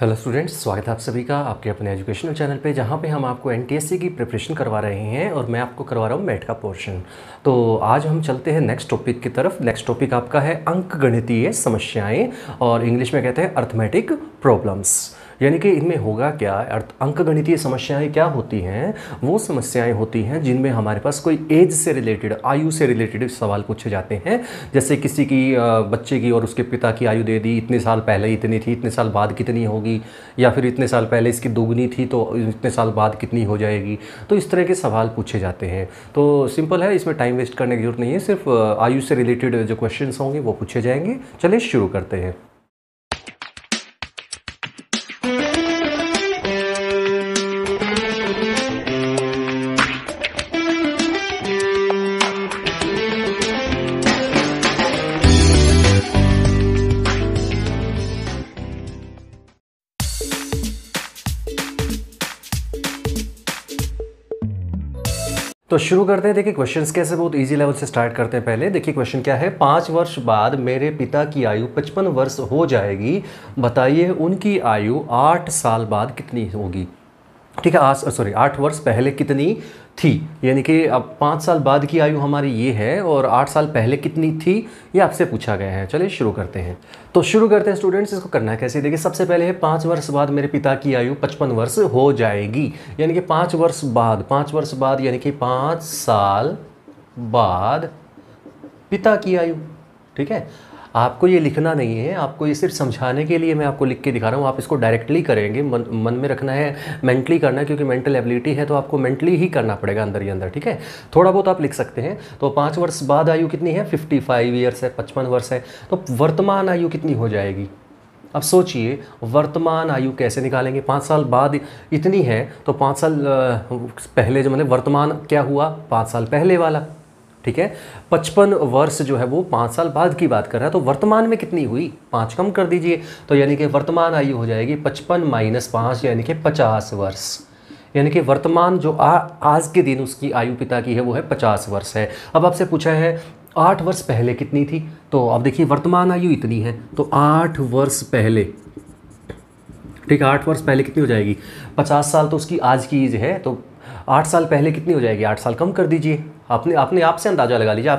Hello students, स्वागत है आप सभी का आपके अपने एजुकेशनल चैनल पे, जहाँ पे हम आपको एनटीएससी की प्रिपरेशन करवा रहे हैं और मैं आपको करवा रहा हूँ मैथ का पोर्शन। तो आज हम चलते हैं नेक्स्ट टॉपिक की तरफ। नेक्स्ट टॉपिक आपका है अंकगणितीय समस्याएं और इंग्लिश में कहते हैं अर्थमेटिक प्रॉब्लम्स। यानी कि इनमें होगा क्या, अंकगणितीय समस्याएं क्या होती हैं? वो समस्याएं होती हैं जिनमें हमारे पास कोई एज से रिलेटेड, आयु से रिलेटेड सवाल पूछे जाते हैं। जैसे किसी की बच्चे की और उसके पिता की आयु दे दी, इतने साल पहले इतनी थी, इतने साल बाद कितनी होगी, या फिर इतने साल पहले इसकी दोगुनी थी तो इतने साल बाद कितनी हो जाएगी। तो इस तरह के सवाल पूछे जाते हैं। तो सिंपल है, इसमें टाइम वेस्ट करने की जरूरत नहीं है, सिर्फ आयु से रिलेटेड जो क्वेश्चन होंगे वो पूछे जाएंगे। चलिए शुरू करते हैं। तो शुरू करते हैं। देखिए क्वेश्चंस कैसे, बहुत इजी लेवल से स्टार्ट करते हैं। पहले देखिए क्वेश्चन क्या है। 5 वर्ष बाद मेरे पिता की आयु 55 वर्ष हो जाएगी, बताइए उनकी आयु 8 साल बाद कितनी होगी। ठीक है, 8 वर्ष पहले कितनी थी, यानी कि अब 5 साल बाद की आयु हमारी ये है और 8 साल पहले कितनी थी ये आपसे पूछा गया है। चलिए शुरू करते हैं। तो शुरू करते हैं स्टूडेंट्स। इसको करना है कैसे, देखिए सबसे पहले है 5 वर्ष बाद मेरे पिता की आयु 55 वर्ष हो जाएगी, यानी कि 5 वर्ष बाद, 5 वर्ष बाद यानी कि 5 साल बाद पिता की आयु। ठीक है, आपको ये लिखना नहीं है, आपको ये सिर्फ समझाने के लिए मैं आपको लिख के दिखा रहा हूँ। आप इसको डायरेक्टली करेंगे, मन में रखना है, मेंटली करना है, क्योंकि मेंटल एबिलिटी है तो आपको मेंटली ही करना पड़ेगा अंदर ही अंदर। ठीक है, थोड़ा बहुत आप लिख सकते हैं। तो 5 वर्ष बाद आयु कितनी है, 55 ईयर्स है, 55 वर्ष है। तो वर्तमान आयु कितनी हो जाएगी। अब सोचिए वर्तमान आयु कैसे निकालेंगे। 5 साल बाद इतनी है तो 5 साल पहले जो, मतलब वर्तमान क्या हुआ, 5 साल पहले वाला। ठीक है, 55 वर्ष जो है वो 5 साल बाद की बात कर रहा है, तो वर्तमान में कितनी हुई, 5 कम कर दीजिए, तो यानी कि वर्तमान आयु हो जाएगी 55 माइनस 5 यानी कि 50 वर्ष। यानी कि वर्तमान जो आज के दिन उसकी आयु पिता की है वो है 50 वर्ष है। अब आपसे पूछा है 8 वर्ष पहले कितनी थी, तो अब देखिए वर्तमान आयु इतनी है, तो 8 वर्ष पहले, ठीक है, 8 वर्ष पहले कितनी हो जाएगी, 50 साल तो उसकी आज की एज है, तो 8 साल पहले कितनी हो जाएगी, 8 साल कम कर दीजिए। आपने आप से अंदाज़ा लगा लीजिए,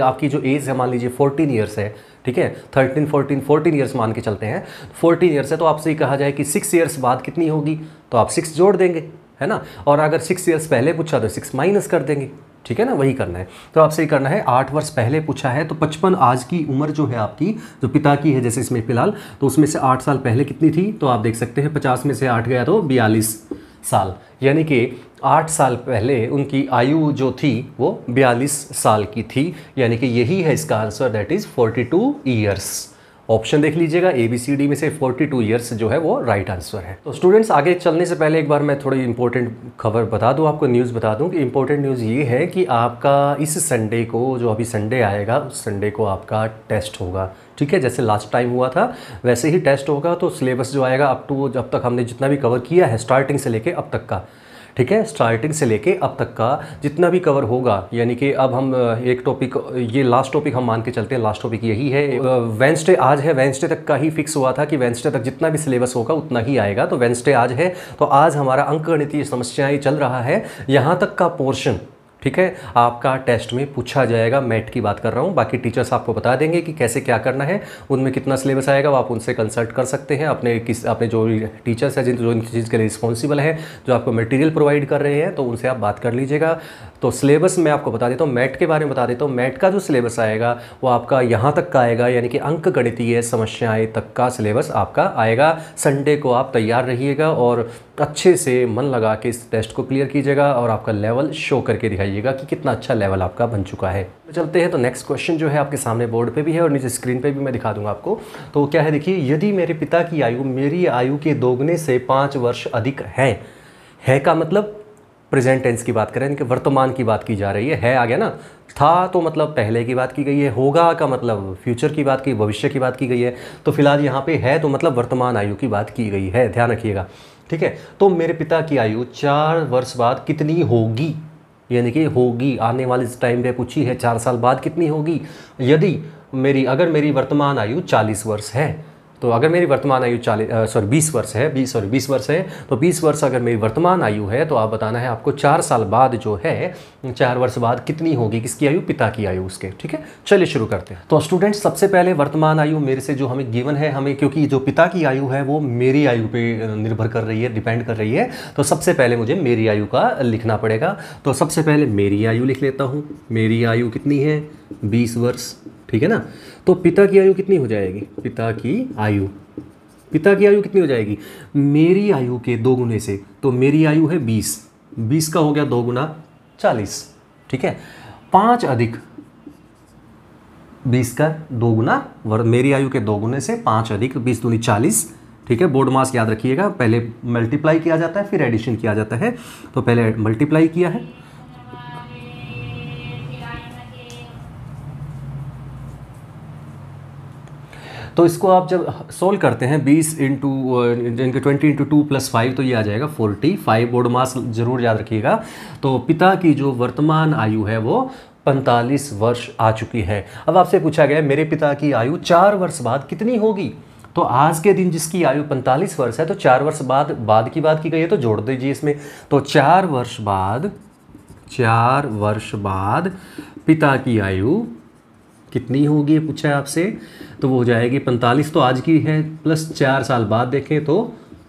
आपकी जो एज है मान लीजिए 14 ईयर्स है। ठीक है, 14 ईयर्स मान के चलते हैं, 14 ईयर्स है, तो आपसे कहा जाए कि 6 ईयर्स बाद कितनी होगी, तो आप 6 जोड़ देंगे, है ना। और अगर 6 ईयर्स पहले पूछा तो 6 माइनस कर देंगे। ठीक है ना, वही करना है। तो आपसे ये करना है, 8 वर्ष पहले पूछा है तो 55 आज की उम्र जो है आपकी, जो पिता की है जैसे इसमें फिलहाल, तो उसमें से 8 साल पहले कितनी थी, तो आप देख सकते हैं 50 में से 8 गया तो 42 साल, यानी कि 8 साल पहले उनकी आयु जो थी वो 42 साल की थी, यानी कि यही है इसका answer, that is 42 years. Option देख लीजिएगा, ABCD में से 42 ईयर्स जो है वो राइट आंसर है। तो स्टूडेंट्स आगे चलने से पहले एक बार मैं थोड़ी इंपॉर्टेंट खबर बता दूं आपको, न्यूज़ बता दूं कि इंपॉर्टेंट न्यूज़ ये है कि आपका इस संडे को, जो अभी संडे आएगा उस संडे को आपका टेस्ट होगा। ठीक है, जैसे लास्ट टाइम हुआ था वैसे ही टेस्ट होगा। तो सिलेबस जो आएगा अप टू, जब तक हमने जितना भी कवर किया है स्टार्टिंग से लेके अब तक का, ठीक है, स्टार्टिंग से लेके अब तक का जितना भी कवर होगा, यानी कि अब हम एक टॉपिक, ये लास्ट टॉपिक हम मान के चलते हैं, लास्ट टॉपिक यही है। वेंसडे आज है, वेंसडे तक का ही फिक्स हुआ था कि वेंसडे तक जितना भी सिलेबस होगा उतना ही आएगा। तो वेंसडे आज है, तो आज हमारा अंकगणितीय समस्याएं चल रहा है, यहाँ तक का पोर्शन, ठीक है, आपका टेस्ट में पूछा जाएगा। मैथ की बात कर रहा हूँ, बाकी टीचर्स आपको बता देंगे कि कैसे क्या करना है, उनमें कितना सिलेबस आएगा, वो आप उनसे कंसल्ट कर सकते हैं। अपने जो टीचर्स हैं जो इन चीज़ के लिए रिस्पॉन्सिबल हैं, जो आपको मटेरियल प्रोवाइड कर रहे हैं, तो उनसे आप बात कर लीजिएगा। तो सिलेबस मैं आपको बता देता हूँ, मैथ के बारे में बता देता हूँ। मैथ का जो सिलेबस आएगा वो आपका यहाँ तक का आएगा, यानी कि अंकगणितीय समस्याएं तक का सिलेबस आपका आएगा। संडे को आप तैयार रहिएगा और अच्छे से मन लगा के इस टेस्ट को क्लियर कीजिएगा और आपका लेवल शो करके दिखाइएगा कि कितना अच्छा लेवल आपका बन चुका है। तो चलते हैं, तो नेक्स्ट क्वेश्चन जो है आपके सामने बोर्ड पे भी है और नीचे स्क्रीन पे भी मैं दिखा दूंगा आपको। तो क्या है, देखिए, यदि मेरे पिता की आयु मेरी आयु के दोगुने से 5 वर्ष अधिक है का मतलब प्रेजेंट टेंस की बात करें, इनके वर्तमान की बात की जा रही है आ गया ना, था तो मतलब पहले की बात की गई है, होगा का मतलब फ्यूचर की बात की, भविष्य की बात की गई है। तो फिलहाल यहाँ पे है तो मतलब वर्तमान आयु की बात की गई है, ध्यान रखिएगा। ठीक है, तो मेरे पिता की आयु 4 वर्ष बाद कितनी होगी, यानी कि होगी आने वाले टाइम पे पूछी है, 4 साल बाद कितनी होगी। अगर मेरी वर्तमान आयु 40 वर्ष है, तो अगर मेरी वर्तमान आयु 20 वर्ष है, 20 वर्ष है, तो 20 वर्ष अगर मेरी वर्तमान आयु है तो आप बताना है आपको 4 साल बाद जो है, 4 वर्ष बाद कितनी होगी, किसकी आयु, पिता की आयु उसके। ठीक है, चलिए शुरू करते हैं। तो स्टूडेंट्स सबसे पहले वर्तमान आयु मेरे से जो हमें गिवन है, हमें क्योंकि जो पिता की आयु है वो मेरी आयु पे निर्भर कर रही है, डिपेंड कर रही है, तो सबसे पहले मुझे मेरी आयु का लिखना पड़ेगा। तो सबसे पहले मेरी आयु लिख लेता हूँ। मेरी आयु कितनी है, 20 वर्ष। ठीक है ना। तो पिता की आयु कितनी हो जाएगी, पिता की आयु कितनी हो जाएगी, मेरी आयु के 2 गुने से। तो मेरी आयु है 20 का हो गया 2 गुना 40। ठीक है, 5 अधिक 20 का 2 गुना, मेरी आयु के 2 गुने से 5 अधिक 20 दूनी 40। ठीक है, बोर्ड मास याद रखिएगा, पहले मल्टीप्लाई किया जाता है फिर एडिशन किया जाता है। तो पहले मल्टीप्लाई किया है, तो इसको आप जब सोल्व करते हैं 20 इंटू 20 इंटू 2 + 5 तो ये आ जाएगा 45। बोर्ड मास जरूर याद रखिएगा। तो पिता की जो वर्तमान आयु है वो 45 वर्ष आ चुकी है। अब आपसे पूछा गया मेरे पिता की आयु 4 वर्ष बाद कितनी होगी। तो आज के दिन जिसकी आयु 45 वर्ष है, तो 4 वर्ष बाद की बात की गई है, तो जोड़ दीजिए इसमें। तो 4 वर्ष बाद पिता की आयु कितनी होगी, ये पूछा है आपसे, तो वो हो जाएगी 45 तो आज की है, प्लस 4 साल बाद देखें तो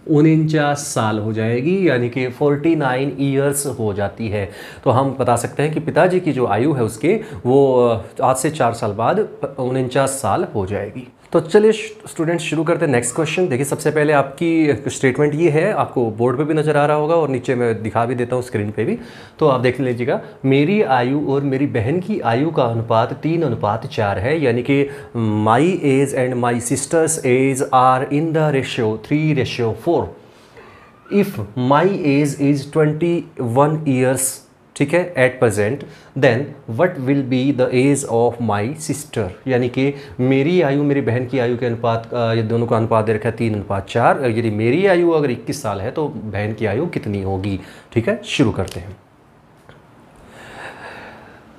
49 साल हो जाएगी, यानी कि 49 ईयर्स हो जाती है। तो हम बता सकते हैं कि पिताजी की जो आयु है उसके वो आज से 4 साल बाद 49 साल हो जाएगी। तो चलिए स्टूडेंट्स शुरू करते हैं नेक्स्ट क्वेश्चन। देखिए सबसे पहले आपकी स्टेटमेंट ये है, आपको बोर्ड पे भी नज़र आ रहा होगा और नीचे मैं दिखा भी देता हूँ स्क्रीन पे भी, तो आप देख लीजिएगा। मेरी आयु और मेरी बहन की आयु का अनुपात 3:4 है, यानी कि my age and my sisters age are in the ratio 3:4। If my age is 21 years, ठीक है, at present, then what will be the age of my sister, यानी कि मेरी आयु मेरी बहन की आयु के अनुपात, ये दोनों का अनुपात दे रखा है 3:4। यदि मेरी आयु अगर 21 साल है तो बहन की आयु कितनी होगी। ठीक है, शुरू करते हैं।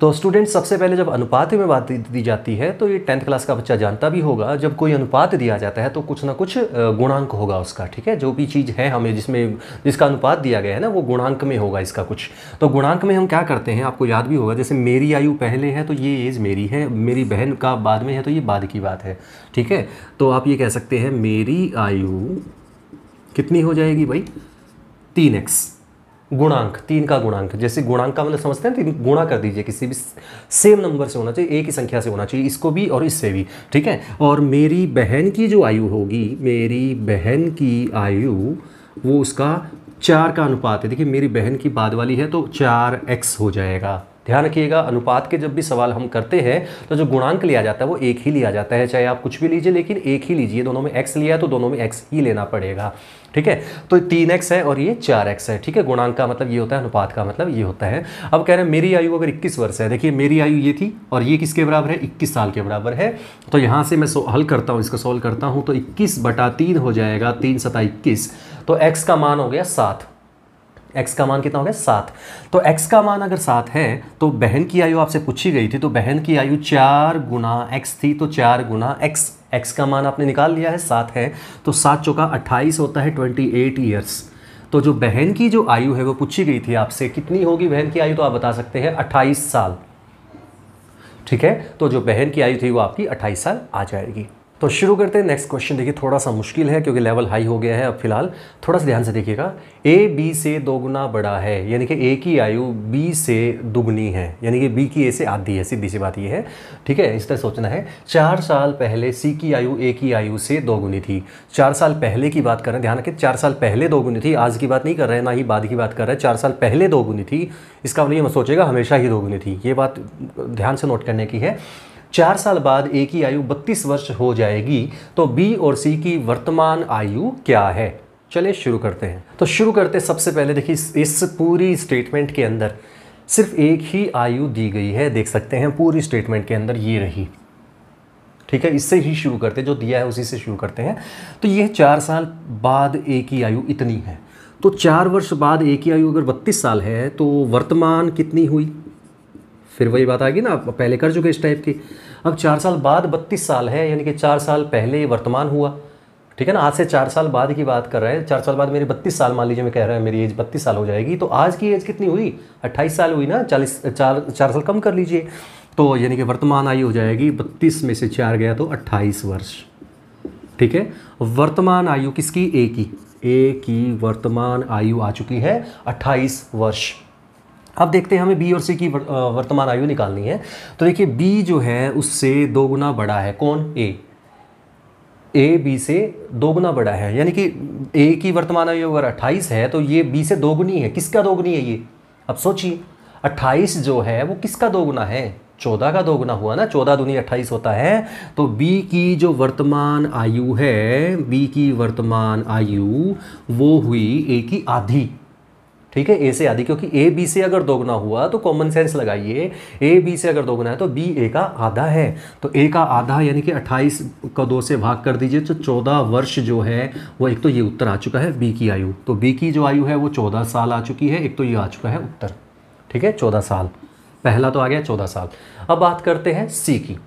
तो स्टूडेंट सबसे पहले जब अनुपात में बात दी जाती है तो ये 10th क्लास का बच्चा जानता भी होगा, जब कोई अनुपात दिया जाता है तो कुछ ना कुछ गुणांक होगा उसका। ठीक है, जो भी चीज़ है हमें जिसका अनुपात दिया गया है ना, वो गुणांक में होगा इसका कुछ। तो गुणांक में हम क्या करते हैं, आपको याद भी होगा, जैसे मेरी आयु पहले है तो ये एज मेरी है, मेरी बहन का बाद में है तो ये बाद की बात है। ठीक है, तो आप ये कह सकते हैं मेरी आयु कितनी हो जाएगी भाई, 3x गुणांक, 3 का गुणांक। जैसे गुणांक का मतलब समझते हैं, 3 गुणा कर दीजिए, किसी भी सेम नंबर से होना चाहिए, एक ही संख्या से होना चाहिए, इसको भी और इससे भी। ठीक है, और मेरी बहन की जो आयु होगी, मेरी बहन की आयु वो उसका 4 का अनुपात है। देखिए मेरी बहन की बाद वाली है तो 4x हो जाएगा। ध्यान रखिएगा, अनुपात के जब भी सवाल हम करते हैं तो जो गुणांक लिया जाता है वो एक ही लिया जाता है, चाहे आप कुछ भी लीजिए लेकिन एक ही लीजिए। दोनों में x लिया तो दोनों में x ही लेना पड़ेगा। ठीक है, तो 3x है और ये 4x है। ठीक है, गुणांक का मतलब ये होता है, अनुपात का मतलब ये होता है। अब कह रहे हैं मेरी आयु अगर 21 वर्ष है, देखिए मेरी आयु ये थी और ये किसके बराबर है, 21 साल के बराबर है। तो यहाँ से मैं हल करता हूँ, इसको सोल्व करता हूँ, तो 21/3 हो जाएगा, 3 × 7 = 21। तो x का मान हो गया 7। x का मान कितना हो गया, 7। तो x का मान अगर 7 है तो बहन की आयु आपसे पूछी गई थी, तो बहन की आयु 4 गुना x थी, तो 4 गुना x का मान आपने निकाल लिया है, 7 है, तो 7 चौका 28 होता है, 28 ईयर्स। तो जो बहन की जो आयु है वो पूछी गई थी आपसे, कितनी होगी बहन की आयु, तो आप बता सकते हैं 28 साल। ठीक है, तो जो बहन की आयु थी वो आपकी 28 साल आ जाएगी। तो शुरू करते हैं नेक्स्ट क्वेश्चन। देखिए थोड़ा सा मुश्किल है क्योंकि लेवल हाई हो गया है अब फिलहाल, थोड़ा सा ध्यान से देखिएगा। a b से 2 गुना बड़ा है, यानी कि a की आयु b से दुगनी है, यानी कि b की a से आधी है, सीधी सी बात ये है। ठीक है, इस तरह सोचना है। 4 साल पहले c की आयु a की आयु से 2 गुनी थी। 4 साल पहले की बात कर रहे हैं, ध्यान रखें, 4 साल पहले 2 गुनी थी, आज की बात नहीं कर रहे हैं, ना ही बाद की बात कर रहे हैं। 4 साल पहले 2 गुनी थी, इसका मतलब ये मत सोचेगा हमेशा ही 2 गुनी थी, ये बात ध्यान से नोट करने की है। 4 साल बाद a की आयु 32 वर्ष हो जाएगी, तो b और c की वर्तमान आयु क्या है। चलिए शुरू करते हैं। तो शुरू करते हैं सबसे पहले, देखिए इस पूरी स्टेटमेंट के अंदर सिर्फ एक ही आयु दी गई है, देख सकते हैं पूरी स्टेटमेंट के अंदर ये रही। ठीक है, इससे ही शुरू करते हैं, जो दिया है उसी से शुरू करते हैं। तो ये 4 साल बाद a की आयु इतनी है, तो 4 वर्ष बाद a की आयु अगर 32 साल है तो वर्तमान कितनी हुई, फिर वही बात आ गई ना, आप पहले कर चुके इस टाइप की। अब 4 साल बाद 32 साल है, यानी कि 4 साल पहले वर्तमान हुआ, ठीक है ना, आज से 4 साल बाद की बात कर रहे हैं। 4 साल बाद मेरी 32 साल, मान लीजिए मैं कह रहा हूँ मेरी एज 32 साल हो जाएगी, तो आज की एज कितनी हुई? 28 साल हुई ना, 4 साल कम कर लीजिए। तो यानी कि वर्तमान आयु हो जाएगी 32 में से 4 गया तो 28 वर्ष। ठीक है, वर्तमान आयु किसकी? ए की वर्तमान आयु आ चुकी है 28 वर्ष। अब देखते हैं हमें बी और सी की वर्तमान आयु निकालनी है। तो देखिए बी जो है उससे 2 गुना बड़ा है। कौन? ए बी से 2 गुना बड़ा है, यानी कि ए की वर्तमान आयु अगर 28 है तो ये बी से 2 गुनी है। किसका 2 गुनी है ये? अब सोचिए 28 जो है वो किसका 2 गुना है? 14 का 2 गुना हुआ ना, 14 दूनी 28 होता है। तो बी की जो वर्तमान आयु है, बी की वर्तमान आयु वो हुई ए की आधी। ठीक है, ए से आधी, क्योंकि ए बी से अगर 2 गुना हुआ तो कॉमन सेंस लगाइए, ए बी से अगर 2 गुना है तो बी ए का आधा है। तो ए का आधा यानी कि 28 को 2 से भाग कर दीजिए तो 14 वर्ष जो है वो, एक तो ये उत्तर आ चुका है बी की आयु। तो बी की जो आयु है वो 14 साल आ चुकी है, एक तो ये आ चुका है उत्तर। ठीक है, 14 साल, पहला तो आ गया 14 साल। अब बात करते हैं सी की।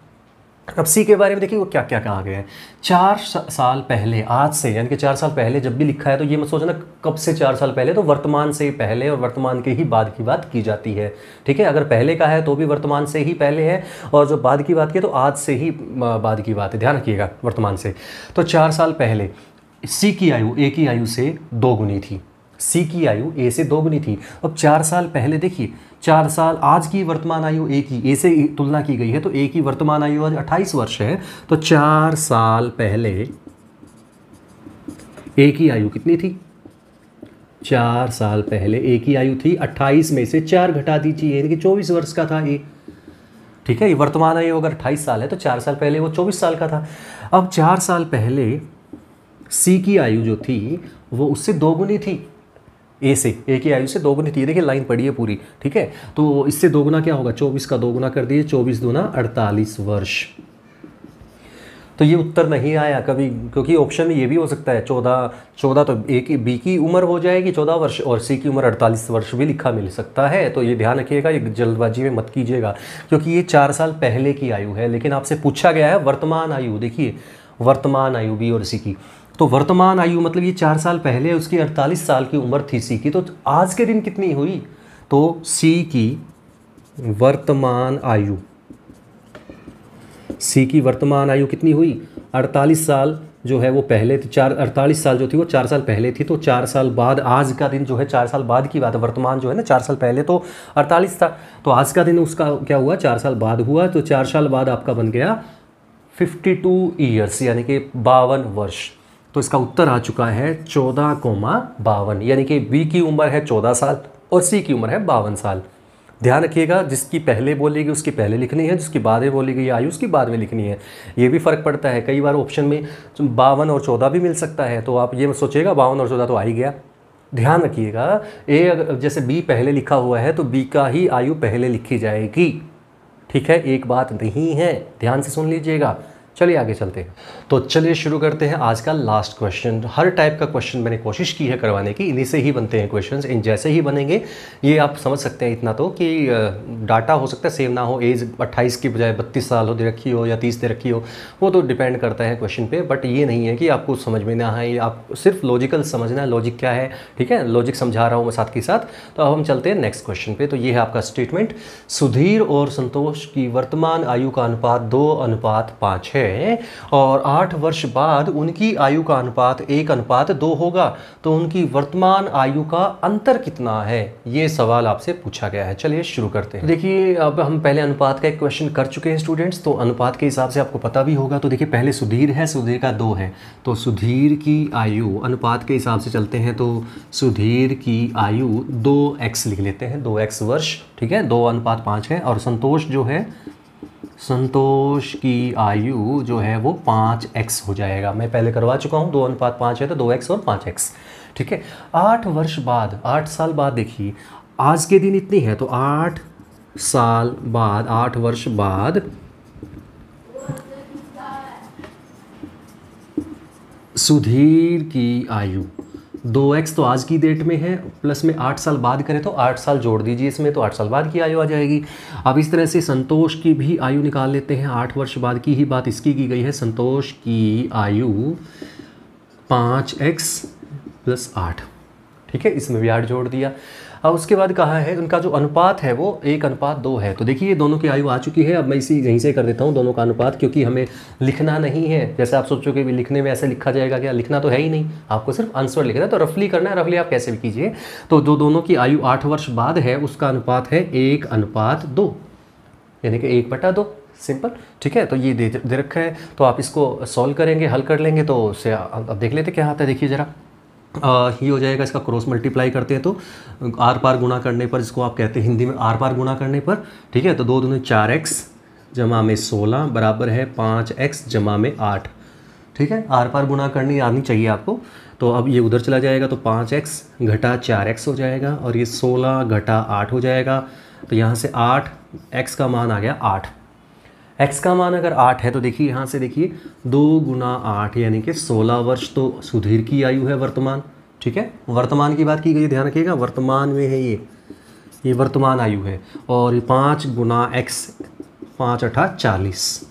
अब सी के बारे में देखिए वो क्या क्या कहा गया है। 4 साल पहले, आज से यानी कि 4 साल पहले जब भी लिखा है तो ये मत सोचना कब से 4 साल पहले, तो वर्तमान से पहले और वर्तमान के ही बाद की बात की जाती है। ठीक है, अगर पहले का है तो भी वर्तमान से ही पहले है, और जो बाद की बात की तो आज से ही बाद की बात है, ध्यान रखिएगा वर्तमान से। तो 4 साल पहले सी की आयु ए की आयु से 2 गुनी थी, सी की आयु ए से 2 गुनी थी। अब 4 साल पहले देखिए, 4 साल, आज की वर्तमान आयु ए की ए से तुलना की गई है तो ए की वर्तमान आयु आज 28 वर्ष है। तो 4 साल पहले ए की आयु कितनी थी? 4 साल पहले ए की आयु थी 28 में से 4 घटा दीजिए, यानी कि 24 वर्ष का था ए। ठीक है, ये वर्तमान आयु अगर 28 साल है तो 4 साल पहले वो 24 साल का था। अब 4 साल पहले सी की आयु जो थी वो उससे 2 गुनी थी, ए से, ए की आयु से 2 गुनी थी। देखिए लाइन पड़ी है पूरी। ठीक है, तो इससे 2 गुना क्या होगा? 24 का 2 गुना कर दिए, 24 दूना 48 वर्ष। तो ये उत्तर नहीं आया कभी, क्योंकि ऑप्शन में ये भी हो सकता है 14 तो ए की बी की उम्र हो जाएगी 14 वर्ष, और सी की उम्र 48 वर्ष भी लिखा मिल सकता है। तो ये ध्यान रखिएगा, ये जल्दबाजी में मत कीजिएगा, क्योंकि ये 4 साल पहले की आयु है, लेकिन आपसे पूछा गया है वर्तमान आयु। देखिए वर्तमान आयु बी और सी की, तो वर्तमान आयु मतलब ये 4 साल पहले उसकी 48 साल की उम्र थी सी की, तो आज के दिन कितनी हुई? तो सी की वर्तमान आयु, सी की वर्तमान आयु कितनी हुई? 48 साल जो है वो पहले थी, 48 साल जो थी वो 4 साल पहले थी। तो 4 साल बाद, आज का दिन जो है 4 साल बाद की बात है। वर्तमान जो है ना, 4 साल पहले तो 48 था, तो आज का दिन उसका क्या हुआ? 4 साल बाद हुआ। तो 4 साल बाद आपका बन गया 52 ईयर्स, यानी कि 52 वर्ष। तो इसका उत्तर आ चुका है 14,52, यानी कि बी की उम्र है 14 साल और सी की उम्र है 52 साल। ध्यान रखिएगा, जिसकी पहले बोलेगी उसकी पहले लिखनी है, जिसकी बाद में बोलेगी आयु उसकी बाद में लिखनी है। ये भी फ़र्क पड़ता है, कई बार ऑप्शन में 52 और 14 भी मिल सकता है, तो आप ये सोचिएगा 52 और 14 तो आ ही गया। ध्यान रखिएगा, ए अगर जैसे बी पहले लिखा हुआ है तो बी का ही आयु पहले लिखी जाएगी। ठीक है, एक बात नहीं है, ध्यान से सुन लीजिएगा। चलिए आगे चलते हैं। तो चलिए शुरू करते हैं आज का लास्ट क्वेश्चन। हर टाइप का क्वेश्चन मैंने कोशिश की है करवाने की, इन्हीं से ही बनते हैं क्वेश्चंस, इन जैसे ही बनेंगे। ये आप समझ सकते हैं इतना तो कि डाटा हो सकता है सेम ना हो, एज 28 की बजाय 32 साल हो दे रखी हो या 30 दे रखी हो, वो तो डिपेंड करता है क्वेश्चन पे। बट ये नहीं है कि आपको समझ में ना आए, आप सिर्फ लॉजिकल समझना है, लॉजिक क्या है। ठीक है, लॉजिक समझा रहा हूँ मैं साथ के साथ। तो अब हम चलते हैं नेक्स्ट क्वेश्चन पे। तो ये है आपका स्टेटमेंट, सुधीर और संतोष की वर्तमान आयु का अनुपात 2:5 है और 8 वर्ष बाद उनकी आयु का अनुपात 1:2 होगा, तो उनकी वर्तमान आयु का अंतर कितना है? ये सवाल आपसे पूछा गया है। चलिए शुरू करते हैं। देखिए अब हम पहले अनुपात का एक क्वेश्चन कर चुके हैं स्टूडेंट्स, तो अनुपात के हिसाब से आपको पता भी होगा। तो देखिए पहले सुधीर है, सुधीर का 2 है, तो सुधीर की आयु अनुपात के हिसाब से चलते हैं, तो सुधीर की आयु 2x लिख लेते हैं, 2x वर्ष। ठीक है, 2:5 है। और संतोष जो है, संतोष की आयु जो है वो 5x हो जाएगा। मैं पहले करवा चुका हूँ, 2:5 है तो 2x और 5x। ठीक है, 8 वर्ष बाद, 8 साल बाद, देखिए आज के दिन इतनी है, तो 8 साल बाद, 8 वर्ष बाद सुधीर की आयु 2x तो आज की डेट में है, प्लस में 8 साल बाद करें तो 8 साल जोड़ दीजिए इसमें, तो 8 साल बाद की आयु आ जाएगी। अब इस तरह से संतोष की भी आयु निकाल लेते हैं, 8 वर्ष बाद की ही बात इसकी की गई है। संतोष की आयु 5x+8, ठीक है, इसमें भी 8 जोड़ दिया। अब उसके बाद कहा है उनका जो अनुपात है वो 1:2 है। तो देखिए ये दोनों की आयु आ चुकी है। अब मैं इसी यहीं से कर देता हूँ दोनों का अनुपात, क्योंकि हमें लिखना नहीं है। जैसे आप सोचोगे भी लिखने में ऐसे लिखा जाएगा, क्या लिखना तो है ही नहीं, आपको सिर्फ आंसर लिखना है। तो रफली करना है, रफली आप कैसे भी कीजिए। तो जो दोनों की आयु 8 वर्ष बाद है उसका अनुपात है 1:2, यानी कि 1/2, सिंपल, ठीक है। तो ये दे रखा है, तो आप इसको सॉल्व करेंगे, हल कर लेंगे। तो उससे अब देख लेते क्या आता है। देखिए ज़रा, ये हो जाएगा, इसका क्रॉस मल्टीप्लाई करते हैं तो आर पार गुणा करने पर, जिसको आप कहते हैं हिंदी में आर पार गुणा करने पर, ठीक है। तो 2 दूनी 4x जमा में 16 बराबर है 5x जमा में 8, ठीक है। आर पार गुणा करनी आनी चाहिए आपको। तो अब ये उधर चला जाएगा तो 5x घटा 4x हो जाएगा, और ये 16 घटा 8 हो जाएगा। तो यहाँ से 8, x का मान आ गया 8। x का मान अगर 8 है तो देखिए यहाँ से देखिए 2 गुना 8 यानी कि 16 वर्ष तो सुधीर की आयु है वर्तमान, ठीक है। वर्तमान की बात की गई है, ध्यान रखिएगा, वर्तमान में है ये वर्तमान आयु है। और ये 5 गुना x, 5×8 40,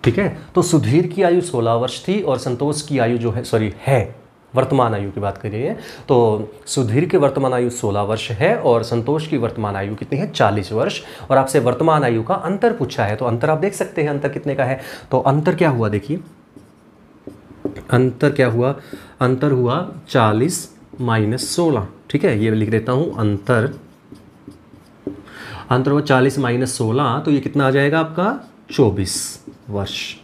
ठीक है। तो सुधीर की आयु 16 वर्ष थी और संतोष की आयु जो है वर्तमान आयु की बात कर रही है। तो सुधीर की वर्तमान आयु 16 वर्ष है और संतोष की वर्तमान आयु कितनी है, 40 वर्ष। और आपसे वर्तमान आयु का अंतर पूछा है, तो अंतर आप देख सकते हैं अंतर कितने का है। तो अंतर क्या हुआ, देखिए अंतर क्या हुआ, अंतर हुआ 40 - 16, ठीक है। ये लिख देता हूँ, अंतर हुआ 40 - 16, तो ये कितना आ जाएगा आपका 24 वर्ष,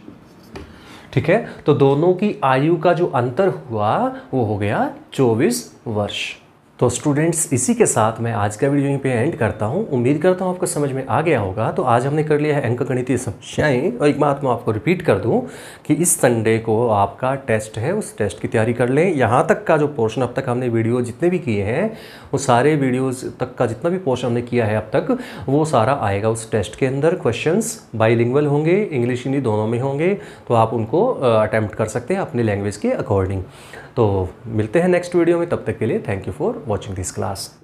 ठीक है। तो दोनों की आयु का जो अंतर हुआ वो हो गया 24 वर्ष। तो स्टूडेंट्स, इसी के साथ मैं आज का वीडियो यहीं पे एंड करता हूँ। उम्मीद करता हूँ आपको समझ में आ गया होगा। तो आज हमने कर लिया है अंकगणितीय समस्याएं। और एक बात मैं आपको रिपीट कर दूँ कि इस संडे को आपका टेस्ट है, उस टेस्ट की तैयारी कर लें। यहाँ तक का जो पोर्शन अब तक हमने वीडियो जितने भी किए हैं, वो सारे वीडियोज़ तक का जितना भी पोर्शन हमने किया है अब तक, वो सारा आएगा उस टेस्ट के अंदर। क्वेश्चंस बाइलिंगुअल होंगे, इंग्लिश हिंदी दोनों में होंगे, तो आप उनको अटैम्प्ट कर सकते हैं अपनी लैंग्वेज के अकॉर्डिंग। तो मिलते हैं नेक्स्ट वीडियो में, तब तक के लिए thank you for watching this class.